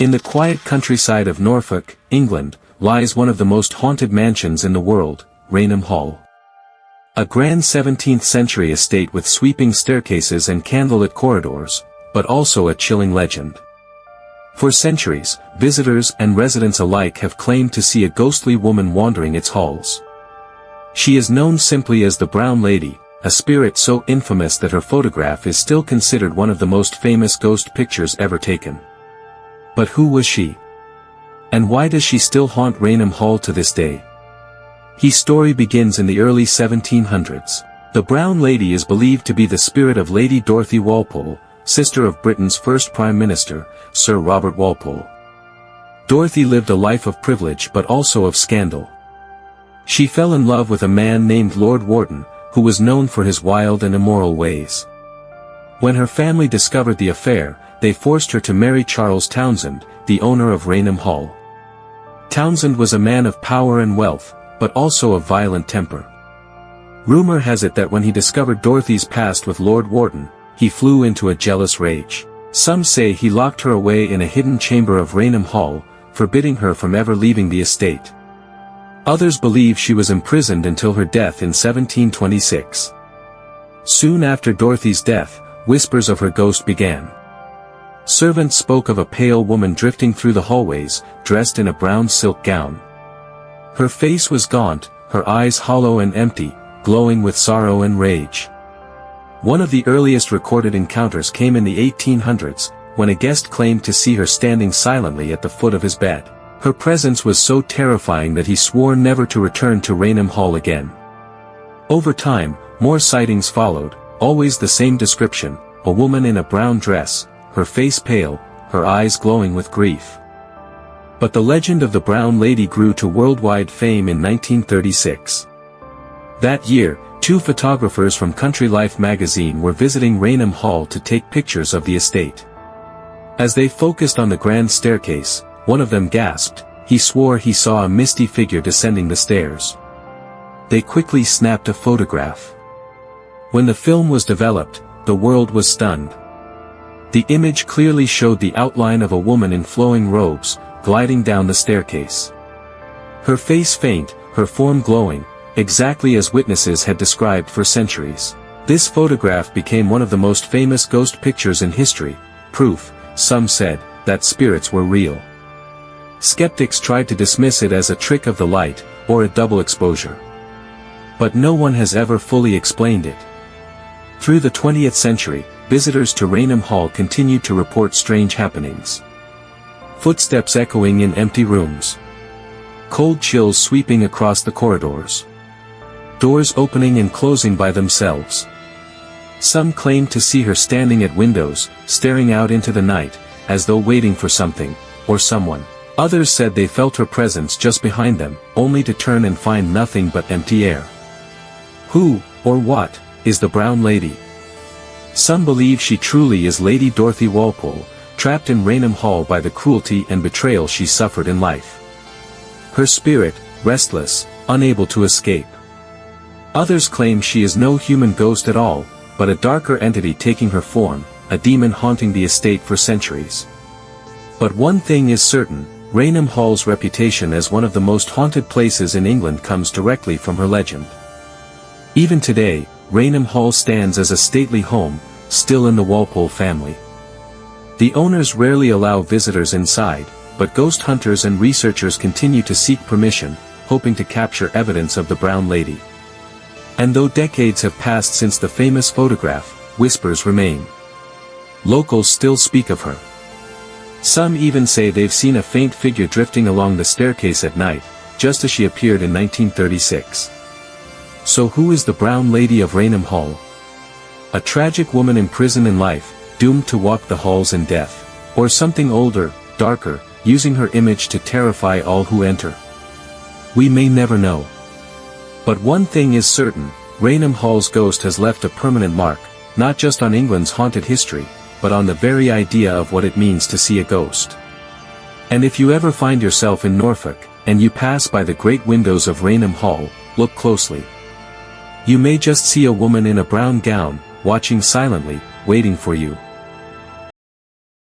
In the quiet countryside of Norfolk, England, lies one of the most haunted mansions in the world, Raynham Hall. A grand 17th-century estate with sweeping staircases and candlelit corridors, but also a chilling legend. For centuries, visitors and residents alike have claimed to see a ghostly woman wandering its halls. She is known simply as the Brown Lady, a spirit so infamous that her photograph is still considered one of the most famous ghost pictures ever taken. But who was she? And why does she still haunt Raynham Hall to this day? Her story begins in the early 1700s. The Brown Lady is believed to be the spirit of Lady Dorothy Walpole, sister of Britain's first Prime Minister, Sir Robert Walpole. Dorothy lived a life of privilege but also of scandal. She fell in love with a man named Lord Wharton, who was known for his wild and immoral ways. When her family discovered the affair, they forced her to marry Charles Townshend, the owner of Raynham Hall. Townshend was a man of power and wealth, but also of violent temper. Rumor has it that when he discovered Dorothy's past with Lord Wharton, he flew into a jealous rage. Some say he locked her away in a hidden chamber of Raynham Hall, forbidding her from ever leaving the estate. Others believe she was imprisoned until her death in 1726. Soon after Dorothy's death, whispers of her ghost began. Servants spoke of a pale woman drifting through the hallways, dressed in a brown silk gown. Her face was gaunt, her eyes hollow and empty, glowing with sorrow and rage. One of the earliest recorded encounters came in the 1800s, when a guest claimed to see her standing silently at the foot of his bed. Her presence was so terrifying that he swore never to return to Raynham Hall again. Over time, more sightings followed, always the same description: a woman in a brown dress, her face pale, her eyes glowing with grief. But the legend of the Brown Lady grew to worldwide fame in 1936. That year, two photographers from Country Life magazine were visiting Raynham Hall to take pictures of the estate. As they focused on the grand staircase, one of them gasped. He swore he saw a misty figure descending the stairs. They quickly snapped a photograph. When the film was developed, the world was stunned. The image clearly showed the outline of a woman in flowing robes, gliding down the staircase. Her face faint, her form glowing, exactly as witnesses had described for centuries. This photograph became one of the most famous ghost pictures in history, proof, some said, that spirits were real. Skeptics tried to dismiss it as a trick of the light, or a double exposure. But no one has ever fully explained it. Through the 20th century, visitors to Raynham Hall continued to report strange happenings. Footsteps echoing in empty rooms. Cold chills sweeping across the corridors. Doors opening and closing by themselves. Some claimed to see her standing at windows, staring out into the night, as though waiting for something, or someone. Others said they felt her presence just behind them, only to turn and find nothing but empty air. Who, or what, is the Brown Lady? Some believe she truly is Lady Dorothy Walpole, trapped in Raynham Hall by the cruelty and betrayal she suffered in life. Her spirit, restless, unable to escape. Others claim she is no human ghost at all, but a darker entity taking her form, a demon haunting the estate for centuries. But one thing is certain: Raynham Hall's reputation as one of the most haunted places in England comes directly from her legend. Even today, Raynham Hall stands as a stately home, still in the Walpole family. The owners rarely allow visitors inside, but ghost hunters and researchers continue to seek permission, hoping to capture evidence of the Brown Lady. And though decades have passed since the famous photograph, whispers remain. Locals still speak of her. Some even say they've seen a faint figure drifting along the staircase at night, just as she appeared in 1936. So who is the Brown Lady of Raynham Hall? A tragic woman imprisoned in life, doomed to walk the halls in death. Or something older, darker, using her image to terrify all who enter? We may never know. But one thing is certain: Raynham Hall's ghost has left a permanent mark, not just on England's haunted history, but on the very idea of what it means to see a ghost. And if you ever find yourself in Norfolk, and you pass by the great windows of Raynham Hall, look closely. You may just see a woman in a brown gown, watching silently, waiting for you.